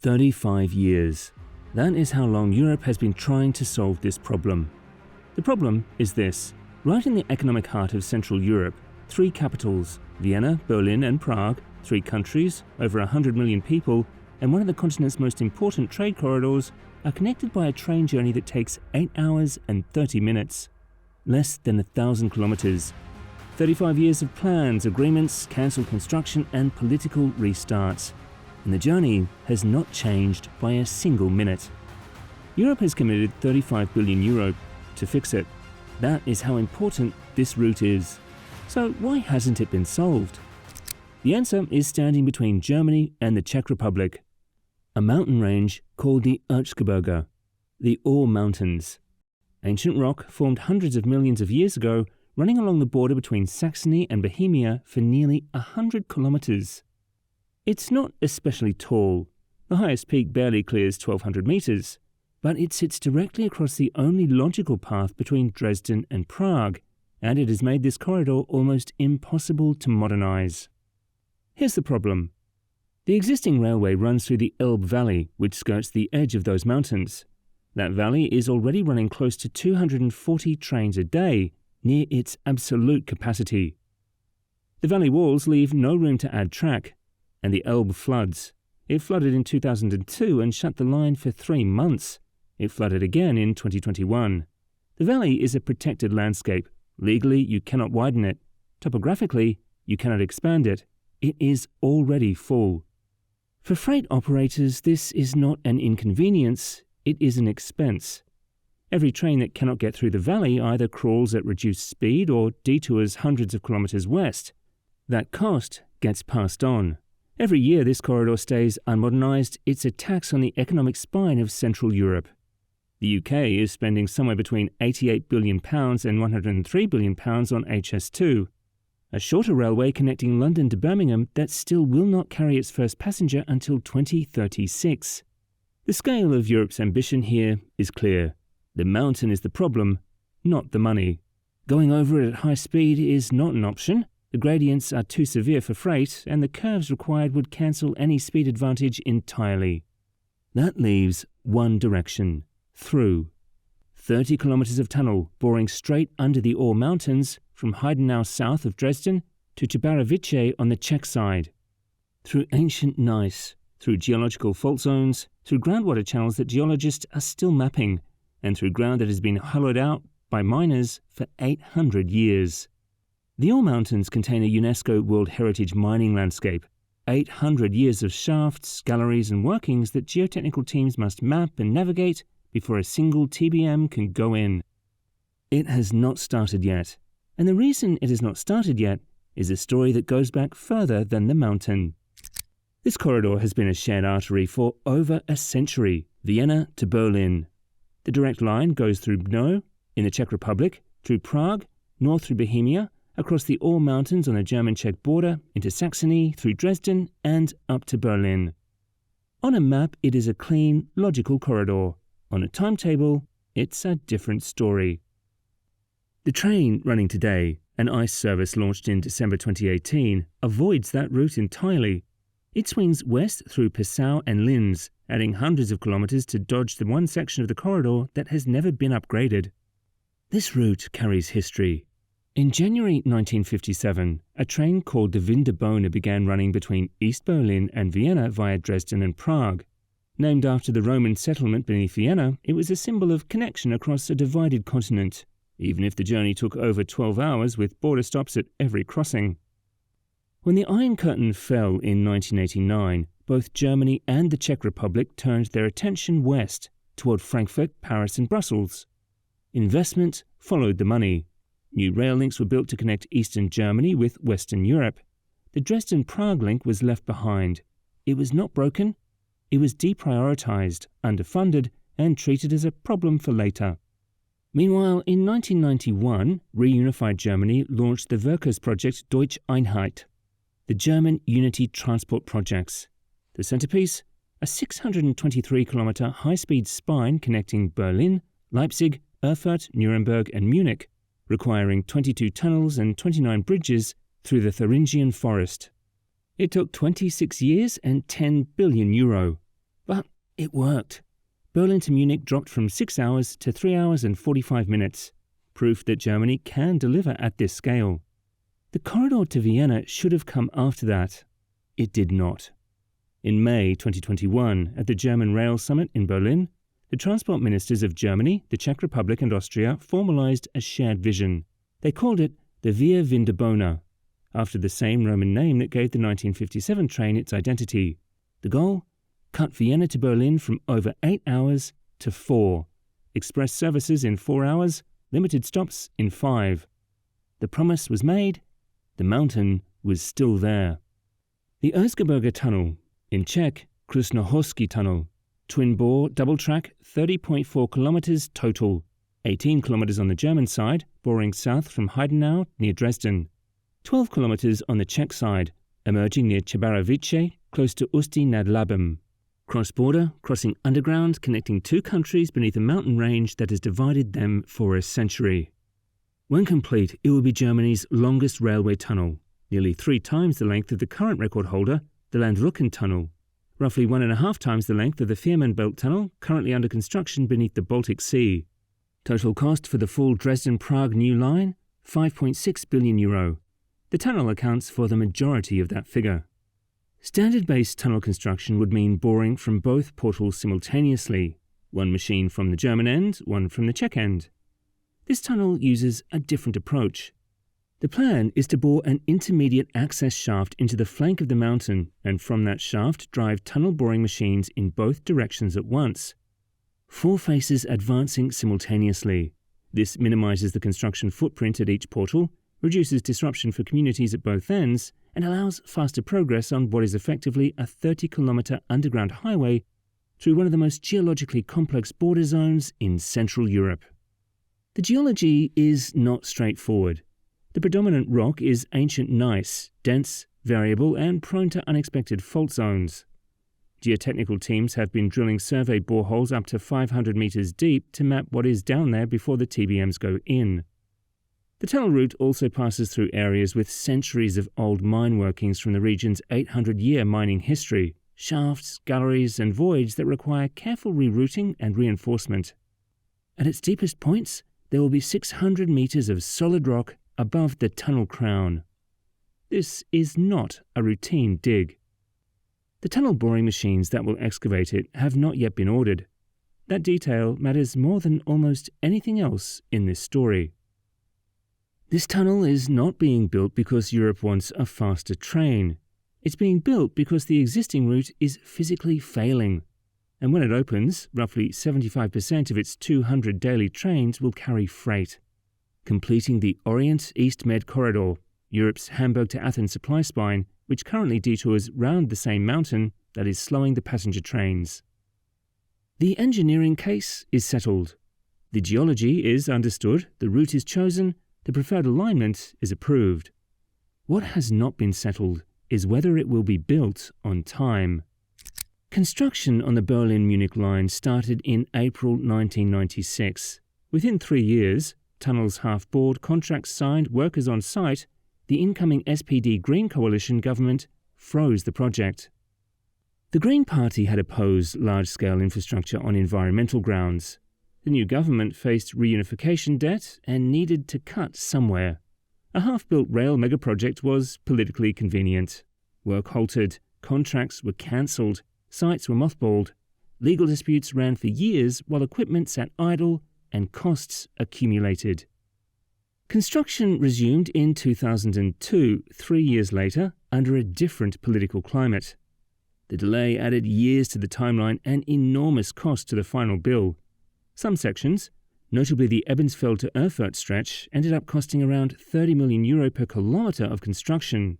35 years. That is how long Europe has been trying to solve this problem. The problem is this. Right in the economic heart of Central Europe, three capitals, Vienna, Berlin and Prague, three countries, over 100 million people, and one of the continent's most important trade corridors, are connected by a train journey that takes 8 hours and 30 minutes. Less than 1,000 kilometers. 35 years of plans, agreements, cancelled construction and political restarts. And the journey has not changed by a single minute. Europe has committed €35 billion to fix it. That is how important this route is. So why hasn't it been solved? The answer is standing between Germany and the Czech Republic. A mountain range called the Erzgebirge, the Ore Mountains. Ancient rock formed hundreds of millions of years ago, running along the border between Saxony and Bohemia for nearly 100 kilometers. It's not especially tall. The highest peak barely clears 1,200 meters, but it sits directly across the only logical path between Dresden and Prague, and it has made this corridor almost impossible to modernize. Here's the problem. The existing railway runs through the Elbe Valley, which skirts the edge of those mountains. That valley is already running close to 240 trains a day, near its absolute capacity. The valley walls leave no room to add track, and the Elbe floods. It flooded in 2002 and shut the line for 3 months. It flooded again in 2021. The valley is a protected landscape. Legally, you cannot widen it. Topographically, you cannot expand it. It is already full. For freight operators, this is not an inconvenience, it is an expense. Every train that cannot get through the valley either crawls at reduced speed or detours hundreds of kilometers west. That cost gets passed on. Every year this corridor stays unmodernized, it's a tax on the economic spine of Central Europe. The UK is spending somewhere between £88 billion and £103 billion on HS2, a shorter railway connecting London to Birmingham that still will not carry its first passenger until 2036. The scale of Europe's ambition here is clear. The mountain is the problem, not the money. Going over it at high speed is not an option. The gradients are too severe for freight, and the curves required would cancel any speed advantage entirely. That leaves one direction, through. 30 kilometers of tunnel boring straight under the Ore Mountains from Heidenau south of Dresden to Čebarovice on the Czech side. Through ancient gneiss, through geological fault zones, through groundwater channels that geologists are still mapping, and through ground that has been hollowed out by miners for 800 years. The Ore Mountains contain a UNESCO World Heritage mining landscape, 800 years of shafts, galleries and workings that geotechnical teams must map and navigate before a single TBM can go in. It has not started yet, and the reason it has not started yet is a story that goes back further than the mountain. This corridor has been a shared artery for over a century, Vienna to Berlin. The direct line goes through Brno, in the Czech Republic, through Prague, north through Bohemia, across the Ore Mountains on the German-Czech border, into Saxony, through Dresden, and up to Berlin. On a map, it is a clean, logical corridor. On a timetable, it's a different story. The train running today, an ICE service launched in December 2018, avoids that route entirely. It swings west through Passau and Linz, adding hundreds of kilometers to dodge the one section of the corridor that has never been upgraded. This route carries history. In January 1957, a train called the Winterbohne began running between East Berlin and Vienna via Dresden and Prague. Named after the Roman settlement beneath Vienna, it was a symbol of connection across a divided continent, even if the journey took over 12 hours with border stops at every crossing. When the Iron Curtain fell in 1989, both Germany and the Czech Republic turned their attention west, toward Frankfurt, Paris and Brussels. Investment followed the money. New rail links were built to connect Eastern Germany with Western Europe. The Dresden-Prague link was left behind. It was not broken. It was deprioritized, underfunded, and treated as a problem for later. Meanwhile, in 1991, reunified Germany launched the Verkehrsprojekt Deutsche Einheit, the German Unity Transport Projects. The centerpiece? A 623-kilometer high-speed spine connecting Berlin, Leipzig, Erfurt, Nuremberg, and Munich, requiring 22 tunnels and 29 bridges through the Thuringian forest. It took 26 years and €10 billion. But It worked. Berlin to Munich dropped from 6 hours to 3 hours and 45 minutes, proof that Germany can deliver at this scale. The corridor to Vienna should have come after that. It did not. In May 2021, at the German Rail Summit in Berlin, the transport ministers of Germany, the Czech Republic and Austria formalized a shared vision. They called it the Via Vindobona, after the same Roman name that gave the 1957 train its identity. The goal? Cut Vienna to Berlin from over 8 hours to 4. Express services in 4 hours, limited stops in 5. The promise was made. The mountain was still there. The Erzgebirge Tunnel, in Czech, Krasnohorský Tunnel, twin-bore, double-track, 30.4 kilometers total, 18 kilometers on the German side, boring south from Heidenau near Dresden, 12 kilometers on the Czech side, emerging near Čebarovice, close to Ústí nad Labem. Cross-border, crossing underground, connecting two countries beneath a mountain range that has divided them for a century. When complete, it will be Germany's longest railway tunnel, nearly 3 times the length of the current record holder, the Landrücken Tunnel, roughly 1.5 times the length of the Fehmarnbelt Tunnel, currently under construction beneath the Baltic Sea. Total cost for the full Dresden-Prague new line, €5.6 billion. The tunnel accounts for the majority of that figure. Standard-based tunnel construction would mean boring from both portals simultaneously, one machine from the German end, one from the Czech end. This tunnel uses a different approach. The plan is to bore an intermediate access shaft into the flank of the mountain and from that shaft drive tunnel boring machines in both directions at once. 4 faces advancing simultaneously. This minimizes the construction footprint at each portal, reduces disruption for communities at both ends, and allows faster progress on what is effectively a 30-kilometer underground highway through one of the most geologically complex border zones in Central Europe. The geology is not straightforward. The predominant rock is ancient gneiss, dense, variable, and prone to unexpected fault zones. Geotechnical teams have been drilling survey boreholes up to 500 meters deep to map what is down there before the TBMs go in. The tunnel route also passes through areas with centuries of old mine workings from the region's 800-year mining history, shafts, galleries, and voids that require careful rerouting and reinforcement. At its deepest points, there will be 600 meters of solid rock above the tunnel crown. This is not a routine dig. The tunnel boring machines that will excavate it have not yet been ordered. That detail matters more than almost anything else in this story. This tunnel is not being built because Europe wants a faster train. It's being built because the existing route is physically failing. And when it opens, roughly 75% of its 200 daily trains will carry freight. Completing the Orient-East Med corridor, Europe's Hamburg to Athens supply spine, which currently detours round the same mountain that is slowing the passenger trains. The engineering case is settled. The geology is understood, the route is chosen, the preferred alignment is approved. What has not been settled is whether it will be built on time. Construction on the Berlin-Munich line started in April 1996. Within 3 years, tunnels half-bored, contracts signed, workers on site, the incoming SPD Green Coalition government froze the project. The Green Party had opposed large-scale infrastructure on environmental grounds. The new government faced reunification debt and needed to cut somewhere. A half-built rail megaproject was politically convenient. Work halted, contracts were cancelled, sites were mothballed, legal disputes ran for years while equipment sat idle and costs accumulated. Construction resumed in 2002, 3 years later, under a different political climate. The delay added years to the timeline and enormous cost to the final bill. Some sections, notably the Ebensfeld to Erfurt stretch, ended up costing around €30 million per kilometre of construction.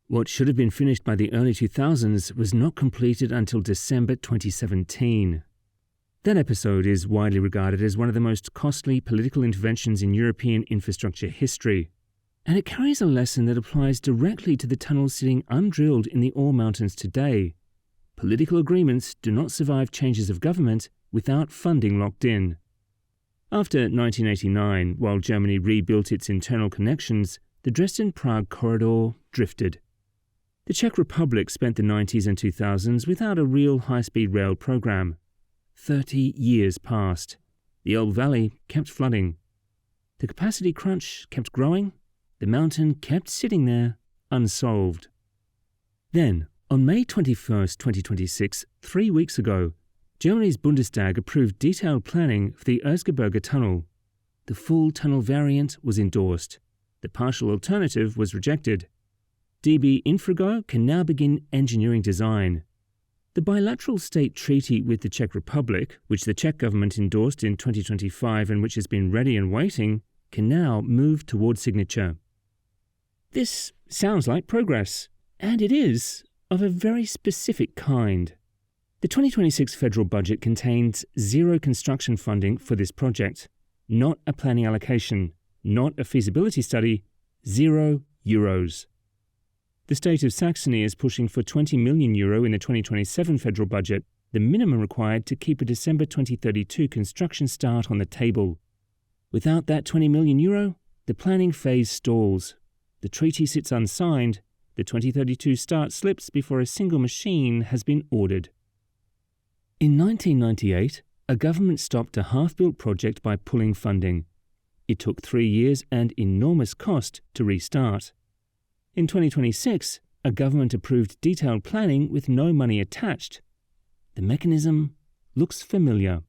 What should have been finished by the early 2000s was not completed until December 2017. That episode is widely regarded as one of the most costly political interventions in European infrastructure history, and it carries a lesson that applies directly to the tunnels sitting undrilled in the Ore Mountains today. Political agreements do not survive changes of government without funding locked in. After 1989, while Germany rebuilt its internal connections, the Dresden-Prague corridor drifted. The Czech Republic spent the 90s and 2000s without a real high-speed rail program. 30 years passed. The Elbe Valley kept flooding. The capacity crunch kept growing. The mountain kept sitting there, unsolved. Then, on May 21, 2026, 3 weeks ago, Germany's Bundestag approved detailed planning for the Erzgebirge Tunnel. The full tunnel variant was endorsed. The partial alternative was rejected. DB Infrago can now begin engineering design. The bilateral state treaty with the Czech Republic, which the Czech government endorsed in 2025 and which has been ready and waiting, can now move towards signature. This sounds like progress, and it is, of a very specific kind. The 2026 federal budget contains zero construction funding for this project, not a planning allocation, not a feasibility study, €0. The state of Saxony is pushing for €20 million in the 2027 federal budget, the minimum required to keep a December 2032 construction start on the table. Without that €20 million, the planning phase stalls. The treaty sits unsigned. The 2032 start slips before a single machine has been ordered. In 1998, a government stopped a half-built project by pulling funding. It took 3 years and enormous cost to restart. In 2026, a government-approved detailed planning with no money attached. The mechanism looks familiar.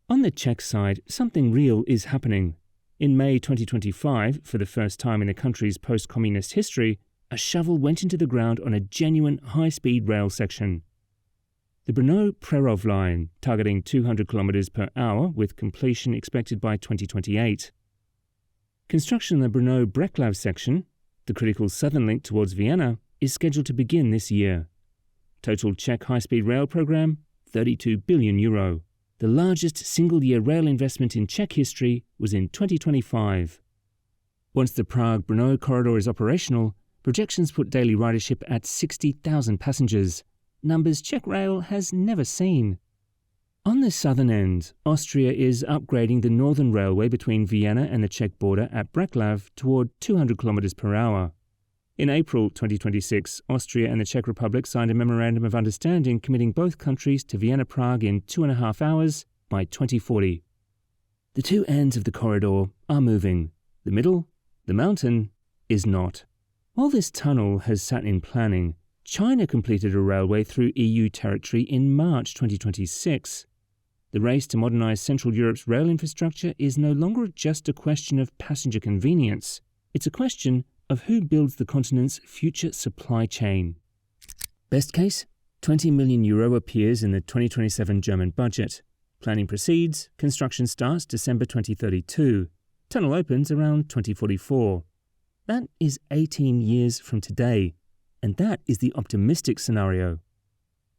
On the Czech side, something real is happening. In May 2025, for the first time in the country's post-communist history, a shovel went into the ground on a genuine high-speed rail section. The Brno-Přerov line, targeting 200 km per hour with completion expected by 2028. Construction on the Brno-Břeclav section, the critical southern link towards Vienna, is scheduled to begin this year. Total Czech high-speed rail program, €32 billion. The largest single-year rail investment in Czech history was in 2025. Once the Prague-Brno corridor is operational, projections put daily ridership at 60,000 passengers, numbers Czech Rail has never seen. On the southern end, Austria is upgrading the northern railway between Vienna and the Czech border at Břeclav toward 200 km per hour. In April 2026, Austria and the Czech Republic signed a memorandum of understanding committing both countries to Vienna-Prague in 2.5 hours by 2040. The two ends of the corridor are moving. The middle, the mountain, is not. While this tunnel has sat in planning, China completed a railway through EU territory in March 2026. The race to modernize Central Europe's rail infrastructure is no longer just a question of passenger convenience. It's a question of who builds the continent's future supply chain. Best case, €20 million appears in the 2027 German budget. Planning proceeds, construction starts December 2032. Tunnel opens around 2044. That is 18 years from today, and that is the optimistic scenario.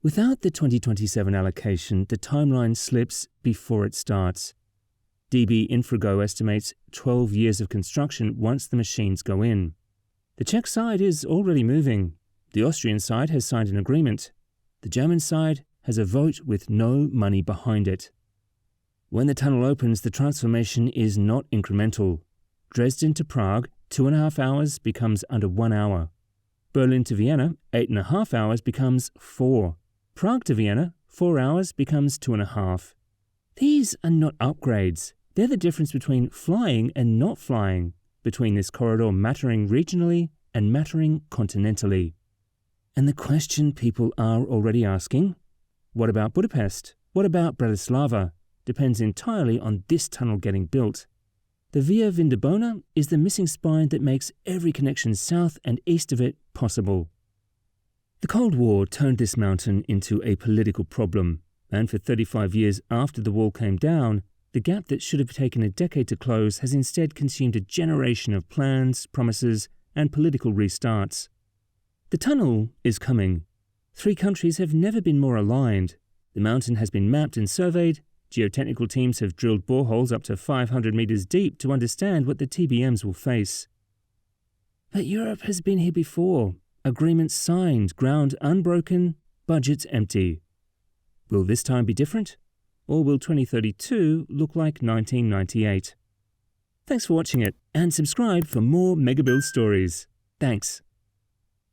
Without the 2027 allocation, the timeline slips before it starts. DB Infrago estimates 12 years of construction once the machines go in. The Czech side is already moving. The Austrian side has signed an agreement. The German side has a vote with no money behind it. When the tunnel opens, the transformation is not incremental. Dresden to Prague, 2.5 hours becomes under 1 hour. Berlin to Vienna, 8.5 hours becomes 4. Prague to Vienna, 4 hours becomes 2.5. These are not upgrades. They're the difference between flying and not flying, between this corridor mattering regionally and mattering continentally. And the question people are already asking, what about Budapest? What about Bratislava? Depends entirely on this tunnel getting built. The Via Vindobona is the missing spine that makes every connection south and east of it possible. The Cold War turned this mountain into a political problem, and for 35 years after the wall came down, the gap that should have taken a decade to close has instead consumed a generation of plans, promises, and political restarts. The tunnel is coming. 3 countries have never been more aligned. The mountain has been mapped and surveyed. Geotechnical teams have drilled boreholes up to 500 meters deep to understand what the TBMs will face. But Europe has been here before. Agreements signed, ground unbroken, budgets empty. Will this time be different? Or will 2032 look like 1998? Thanks for watching it, and subscribe for more Megabuild stories. Thanks.